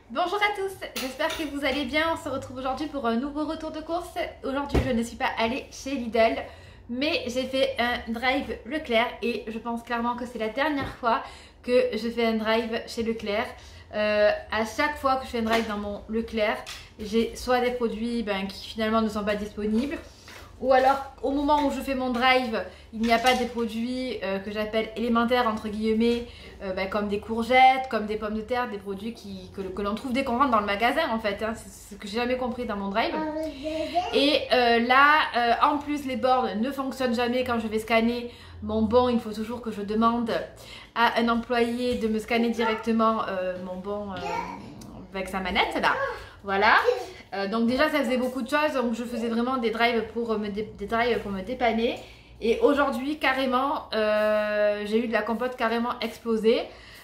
Bonjour à tous, j'espère que vous allez bien. On se retrouve aujourd'hui pour un nouveau retour de course. Aujourd'hui je ne suis pas allée chez Lidl, mais j'ai fait un drive Leclerc et je pense clairement que c'est la dernière fois que je fais un drive chez Leclerc. À chaque fois que je fais un drive dans mon Leclerc, j'ai soit des produits qui finalement ne sont pas disponibles, ou alors au moment où je fais mon drive, il n'y a pas des produits que j'appelle élémentaires entre guillemets, comme des courgettes, comme des pommes de terre, des produits que l'on trouve dès qu'on rentre dans le magasin en fait, hein. C'est ce que j'ai jamais compris dans mon drive. Et là, en plus les bornes ne fonctionnent jamais quand je vais scanner mon bon. Il faut toujours que je demande à un employé de me scanner directement mon bon avec sa manette là. Voilà. Donc déjà ça faisait beaucoup de choses, donc je faisais vraiment des drives pour me dépanner. Et aujourd'hui carrément j'ai eu de la compote carrément explosée.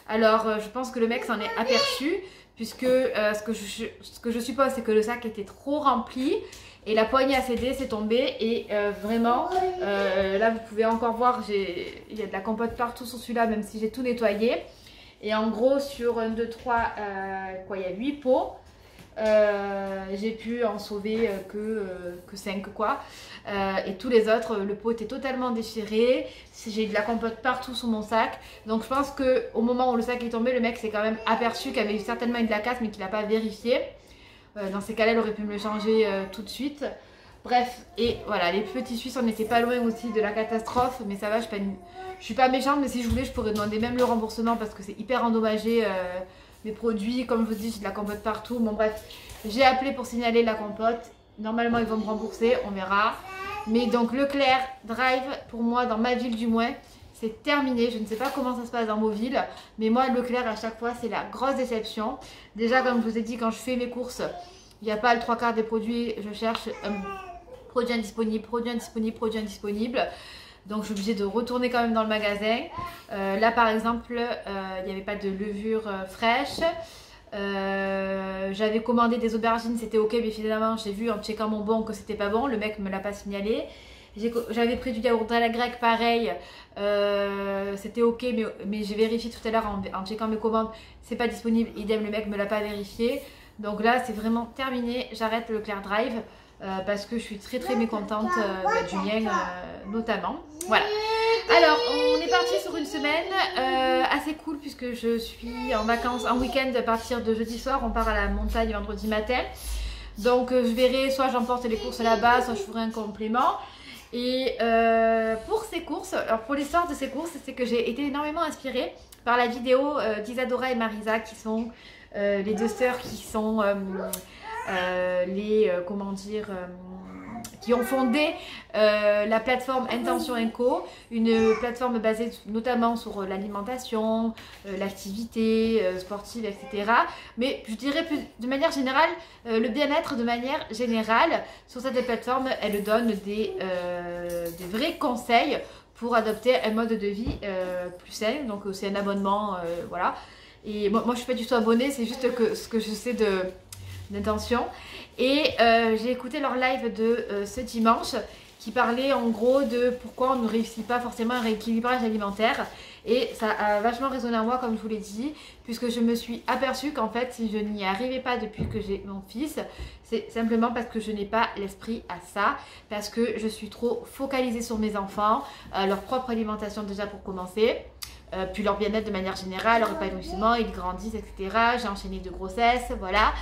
Alors je pense que le mec s'en est aperçu, puisque ce que je suppose c'est que le sac était trop rempli et la poignée a cédé, c'est tombé. Et vraiment là vous pouvez encore voir, il y a de la compote partout sur celui-là, même si j'ai tout nettoyé. Et en gros sur 1, 2, 3, il y a 8 pots. J'ai pu en sauver que 5 quoi, et tous les autres le pot était totalement déchiré, j'ai de la compote partout sur mon sac. Donc je pense que au moment où le sac est tombé, le mec s'est quand même aperçu qu'il y avait certainement eu de la casse mais qu'il n'a pas vérifié. Dans ces cas là il aurait pu me le changer tout de suite. Bref, et voilà, les petits Suisses, on n'était pas loin aussi de la catastrophe, mais ça va, je suis pas méchante, mais si je voulais je pourrais demander même le remboursement parce que c'est hyper endommagé. Mes produits, comme je vous dis, j'ai de la compote partout. Bon bref, j'ai appelé pour signaler la compote. Normalement ils vont me rembourser, on verra. Mais donc Leclerc Drive, pour moi, dans ma ville du moins, c'est terminé. Je ne sais pas comment ça se passe dans vos villes, mais moi Leclerc à chaque fois c'est la grosse déception. Déjà comme je vous ai dit, quand je fais mes courses, il n'y a pas le 3/4 des produits. Je cherche produit indisponible, produit indisponible, produit indisponible. Donc je suis obligée de retourner quand même dans le magasin. Là par exemple, il n'y avait pas de levure fraîche. J'avais commandé des aubergines, c'était ok, mais finalement j'ai vu en checkant mon bon que c'était pas bon. Le mec me l'a pas signalé. J'avais pris du yaourt à la grecque, pareil. C'était ok, mais j'ai vérifié tout à l'heure en checkant mes commandes, c'est pas disponible. Idem, le mec me l'a pas vérifié. Donc là c'est vraiment terminé. J'arrête le Leclerc Drive. Parce que je suis très mécontente du mien notamment. Voilà. Alors on est parti sur une semaine assez cool, puisque je suis en vacances, en week-end à partir de jeudi soir. On part à la montagne vendredi matin. Donc je verrai, soit j'emporte les courses là-bas, soit je ferai un complément. Et pour ces courses, alors pour l'histoire de ces courses, c'est que j'ai été énormément inspirée par la vidéo d'Isadora et Marisa, qui sont les deux sœurs qui sont qui ont fondé la plateforme Intention Co, une plateforme basée notamment sur l'alimentation, l'activité sportive, etc. Mais je dirais plus de manière générale, le bien-être de manière générale. Sur cette plateforme, elle donne des vrais conseils pour adopter un mode de vie plus sain. Donc c'est un abonnement, voilà. Et moi je suis pas du tout abonnée, c'est juste que ce que je sais d'intention. Et j'ai écouté leur live de ce dimanche, qui parlait en gros de pourquoi on ne réussit pas forcément un rééquilibrage alimentaire. Et ça a vachement résonné en moi, comme je vous l'ai dit, puisque je me suis aperçue qu'en fait si je n'y arrivais pas depuis que j'ai mon fils, c'est simplement parce que je n'ai pas l'esprit à ça, parce que je suis trop focalisée sur mes enfants, leur propre alimentation déjà pour commencer, puis leur bien-être de manière générale, leur épanouissement, ils grandissent, etc. J'ai enchaîné 2 grossesses, voilà.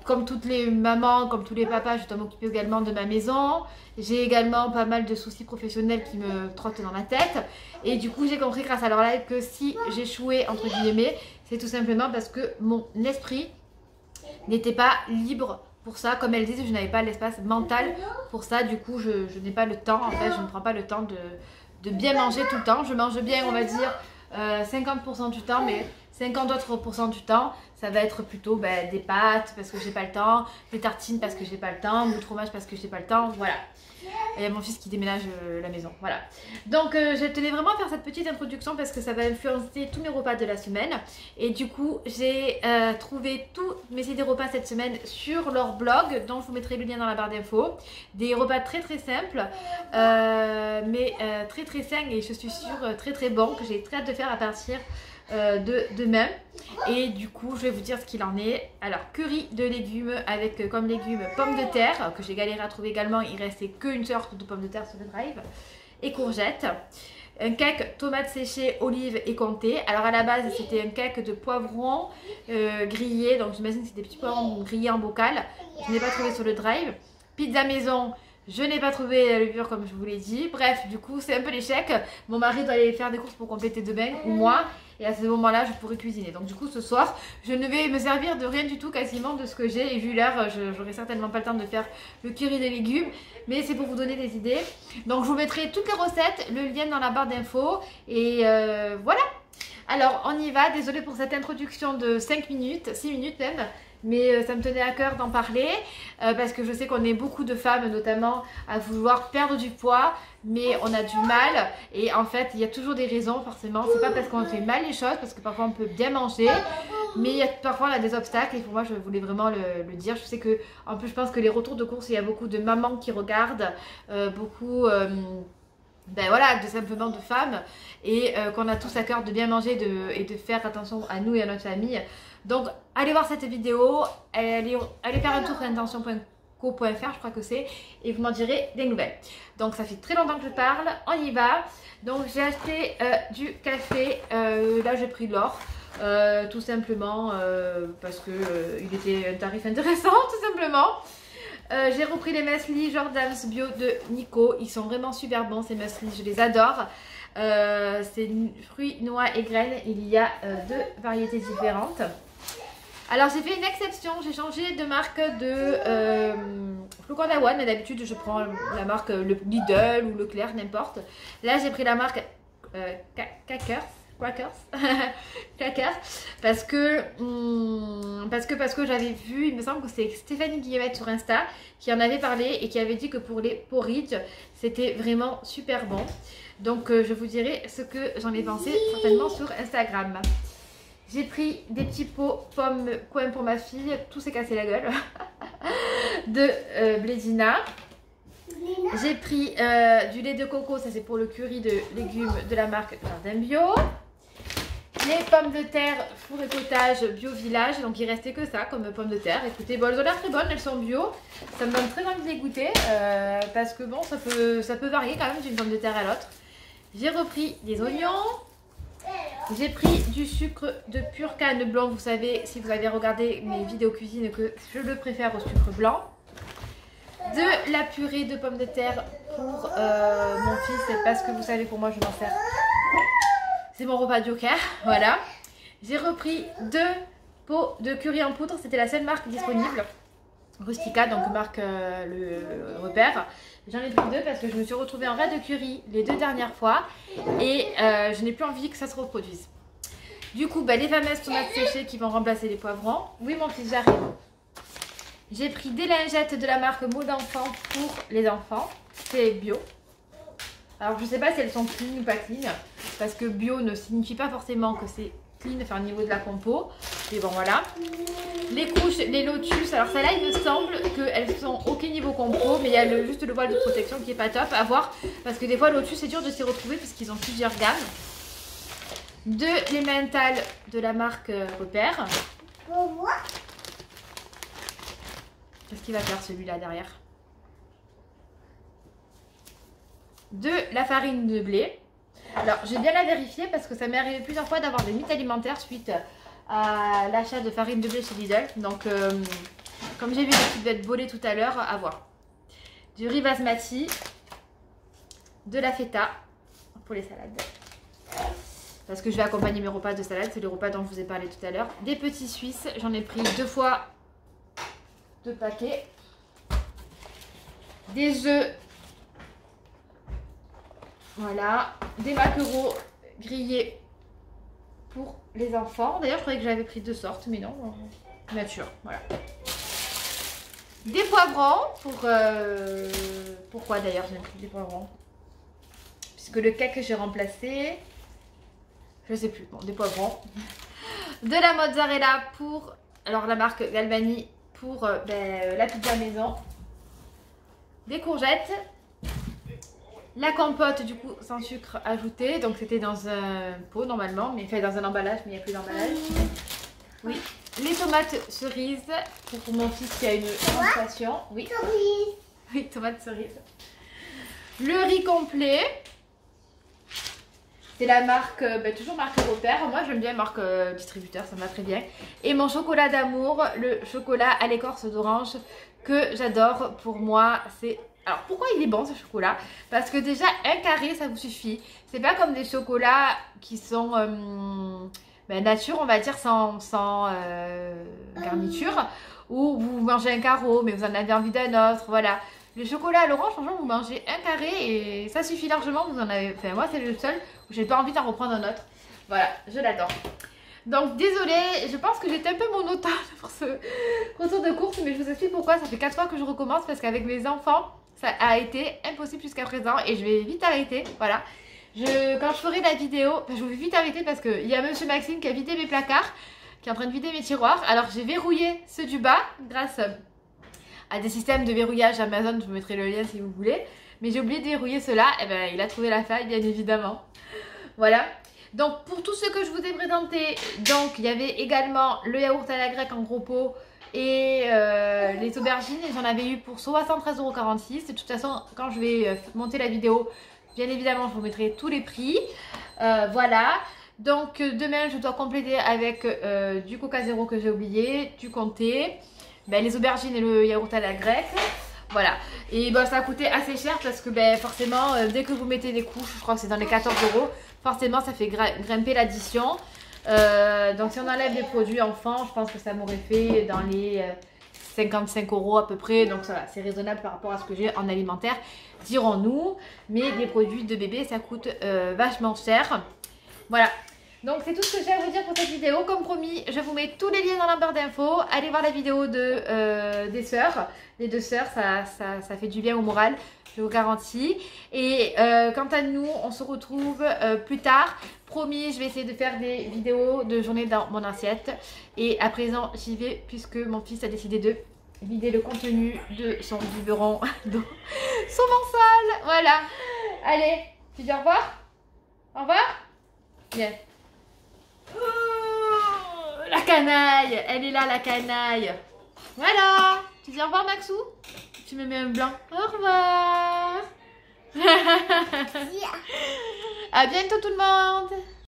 Comme toutes les mamans, comme tous les papas, je dois m'occuper également de ma maison. J'ai également pas mal de soucis professionnels qui me trottent dans la tête. Et du coup, j'ai compris grâce à leur live que si j'échouais, entre guillemets, c'est tout simplement parce que mon esprit n'était pas libre pour ça. Comme elles disent, je n'avais pas l'espace mental pour ça. Du coup, je n'ai pas le temps, en fait, je ne prends pas le temps de bien manger tout le temps. Je mange bien, on va dire, 50% du temps, mais 50 autres % du temps, ça va être plutôt des pâtes parce que j'ai pas le temps, des tartines parce que j'ai pas le temps, du fromage parce que j'ai pas le temps, voilà. Et il y a mon fils qui déménage la maison, voilà. Donc je tenais vraiment à faire cette petite introduction parce que ça va influencer tous mes repas de la semaine. Et du coup, j'ai trouvé tous mes idées repas cette semaine sur leur blog, dont je vous mettrai le lien dans la barre d'infos. Des repas très simples, mais très sains, et je suis sûre très bons, que j'ai très hâte de faire à partir de demain. Et du coup, je vais vous dire ce qu'il en est. Alors, curry de légumes avec comme légumes pommes de terre, que j'ai galéré à trouver également. Il restait qu'une sorte de pommes de terre sur le drive. Et courgettes. Un cake tomates séchées, olives et comté. Alors à la base c'était un cake de poivrons grillés. Donc j'imagine que c'est des petits poivrons grillés en bocal. Je n'ai pas trouvé sur le drive. Pizza maison. Je n'ai pas trouvé la levure comme je vous l'ai dit. Bref, du coup, c'est un peu l'échec. Mon mari doit aller faire des courses pour compléter demain, ou moi. Et à ce moment-là, je pourrai cuisiner. Donc du coup, ce soir, je ne vais me servir de rien du tout, quasiment de ce que j'ai. Et vu l'heure, j'aurai certainement pas le temps de faire le curry des légumes. Mais c'est pour vous donner des idées. Donc je vous mettrai toutes les recettes, le lien dans la barre d'infos. Et voilà. Alors, on y va. Désolée pour cette introduction de 5 minutes, 6 minutes même. Mais ça me tenait à cœur d'en parler parce que je sais qu'on est beaucoup de femmes notamment à vouloir perdre du poids, mais on a du mal et en fait il y a toujours des raisons forcément. C'est pas parce qu'on fait mal les choses, parce que parfois on peut bien manger, mais parfois on a des obstacles et pour moi je voulais vraiment le dire. Je sais que en plus je pense que les retours de course, il y a beaucoup de mamans qui regardent, beaucoup... ben voilà, simplement de femmes et qu'on a tous à cœur de bien manger et de faire attention à nous et à notre famille. Donc allez voir cette vidéo, allez faire un tour sur intention.co.fr, je crois que c'est, et vous m'en direz des nouvelles. Donc ça fait très longtemps que je parle, on y va. Donc j'ai acheté du café, là j'ai pris l'or. Tout simplement parce que il était un tarif intéressant tout simplement. J'ai repris les muesli Jordan's Bio de Nico. Ils sont vraiment super bons ces muesli, je les adore. C'est fruits, noix et graines. Il y a deux variétés différentes. Alors j'ai fait une exception, j'ai changé de marque de flocons d'avoine, mais d'habitude je prends la marque le Lidl ou Leclerc, n'importe. Là j'ai pris la marque Quakers. Parce que j'avais vu, il me semble que c'est Stéphanie Guillemette sur Insta qui en avait parlé et qui avait dit que pour les porridge c'était vraiment super bon. Donc je vous dirai ce que j'en ai pensé certainement sur Instagram. J'ai pris des petits pots pommes coin pour ma fille, tout s'est cassé la gueule, de Blédina. J'ai pris du lait de coco, ça c'est pour le curry de légumes de la marque Jardin Bio. Les pommes de terre four et potage bio village, donc il restait que ça comme pommes de terre. Écoutez, bon, elles ont l'air très bonnes, elles sont bio. Ça me donne très envie de les goûter parce que bon, ça peut varier quand même d'une pomme de terre à l'autre. J'ai repris des oignons. J'ai pris du sucre de pure canne blanc. Vous savez, si vous avez regardé mes vidéos cuisine, que je le préfère au sucre blanc. De la purée de pommes de terre pour mon fils parce que vous savez, pour moi, je m'en sers. C'est mon repas joker, voilà. J'ai repris 2 pots de curry en poudre, c'était la seule marque disponible. Rustica, donc marque le repère. J'en ai pris 2 parce que je me suis retrouvée en raid de curry les 2 dernières fois et je n'ai plus envie que ça se reproduise. Du coup, les fameuses tomates séchées qui vont remplacer les poivrons. Oui mon fils, j'arrive. J'ai pris des lingettes de la marque Mots d'enfant pour les enfants, c'est bio. Alors je sais pas si elles sont clean ou pas clean, parce que bio ne signifie pas forcément que c'est clean, enfin au niveau de la compo. Mais bon voilà. Les couches, les lotus, alors celles-là il me semble qu'elles sont ok niveau compo, mais il y a juste le voile de protection qui est pas top, à voir. Parce que des fois lotus c'est dur de s'y retrouver puisqu'ils ont plusieurs gammes. De l'emmental de la marque Repère. Qu'est-ce qu'il va faire celui-là derrière? De la farine de blé. Alors j'ai bien la vérifier parce que ça m'est arrivé plusieurs fois d'avoir des mythes alimentaires suite à l'achat de farine de blé chez Lidl. Donc comme j'ai vu des petites bêtes volées tout à l'heure, à voir. Du riz basmati, de la feta pour les salades. Parce que je vais accompagner mes repas de salade, c'est le repas dont je vous ai parlé tout à l'heure. Des petits suisses, j'en ai pris 2 fois 2 paquets. Des œufs. Voilà, des maquereaux grillés pour les enfants. D'ailleurs, je croyais que j'avais pris 2 sortes, mais non, nature, voilà. Des poivrons pour... pourquoi d'ailleurs j'ai pris des poivrons? Puisque le cake que j'ai remplacé... Je sais plus, bon, des poivrons. De la mozzarella pour... Alors la marque Galvani pour la pizza maison. Des courgettes. La compote du coup sans sucre ajouté, donc c'était dans un pot normalement, mais fait dans un emballage, mais il n'y a plus d'emballage. Oui. Les tomates cerises pour mon fils qui a une sensation. Oui. Cerise. Oui, tomates cerises. Le riz complet. C'est la marque, toujours marque Repère. Moi j'aime bien marque distributeur, ça me va très bien. Et mon chocolat d'amour, le chocolat à l'écorce d'orange que j'adore. Pour moi, c'est... Alors pourquoi il est bon ce chocolat? Parce que déjà un carré ça vous suffit. C'est pas comme des chocolats qui sont nature, on va dire, sans garniture. Où vous mangez un carreau mais vous en avez envie d'un autre, voilà. Le chocolat à l'orange, franchement, vous mangez un carré et ça suffit largement. Vous en avez... Enfin, moi, c'est le seul où j'ai pas envie d'en reprendre un autre. Voilà, je l'adore. Donc, désolée, je pense que j'étais un peu monotone pour ce retour de course, mais je vous explique pourquoi. Ça fait 4 fois que je recommence parce qu'avec mes enfants, ça a été impossible jusqu'à présent et je vais vite arrêter. Voilà. Quand je ferai la vidéo, je vais vite arrêter parce qu'il y a monsieur Maxime qui a vidé mes placards, qui est en train de vider mes tiroirs. Alors, j'ai verrouillé ceux du bas grâce à des systèmes de verrouillage Amazon, je vous mettrai le lien si vous voulez. Mais j'ai oublié de verrouiller ceux-là, et ben il a trouvé la faille bien évidemment. Voilà. Donc pour tout ce que je vous ai présenté, donc il y avait également le yaourt à la grecque en gros pot et les aubergines. J'en avais eu pour 73,46 €. De toute façon, quand je vais monter la vidéo, bien évidemment je vous mettrai tous les prix. Voilà. Donc demain je dois compléter avec du Coca Zéro que j'ai oublié, du Comté. Les aubergines et le yaourt à la grecque. Voilà. Et ça a coûté assez cher parce que forcément, dès que vous mettez des couches, je crois que c'est dans les 14 €, forcément ça fait grimper l'addition. Donc si on enlève les produits enfants, je pense que ça m'aurait fait dans les 55 € à peu près. Donc ça va, c'est raisonnable par rapport à ce que j'ai en alimentaire, dirons-nous. Mais les produits de bébé, ça coûte vachement cher. Voilà. Donc c'est tout ce que j'ai à vous dire pour cette vidéo. Comme promis, je vous mets tous les liens dans la barre d'infos. Allez voir la vidéo des sœurs. Les deux sœurs, ça fait du bien au moral, je vous garantis. Et quant à nous, on se retrouve plus tard. Promis, je vais essayer de faire des vidéos de journée dans mon assiette. Et à présent, j'y vais puisque mon fils a décidé de vider le contenu de son biberon dans son mensual. Voilà. Allez, tu dis au revoir? Au revoir? Bien. La canaille, elle est là la canaille. Voilà. Tu dis au revoir Maxou? Tu me mets un blanc. Au revoir. À bientôt tout le monde.